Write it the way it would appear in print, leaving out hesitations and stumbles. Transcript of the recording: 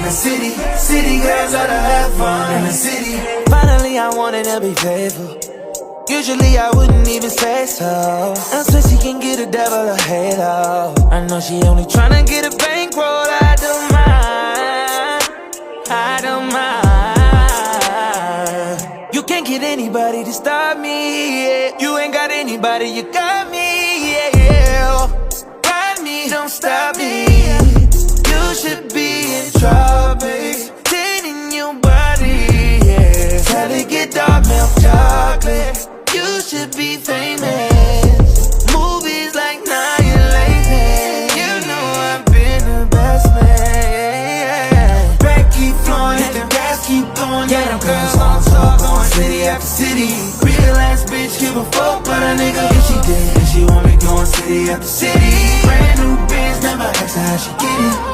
in the city. City girls love to have fun in the city. Finally I wanted to be faithful. Usually I wouldn't even say so. And so she can get a devil a halo. I know she only tryna get a bankroll. I don't mind, I don't mind. You can't get anybody to stop me, yeah. You ain't got anybody, you got me, yeah. Ride me, don't stop me. You should be in tropics, tending your body, yeah. Tell it get dark milk chocolate. You should be famous. Movies like Annihilation. You know I've been the best man. Back keep flowing, the gas keep going. Yeah, them girls on talk, going city after city. Real ass bitch, give a fuck but a nigga if she did. And she want me going city after city. Brand new bitch, never ask her how she get it.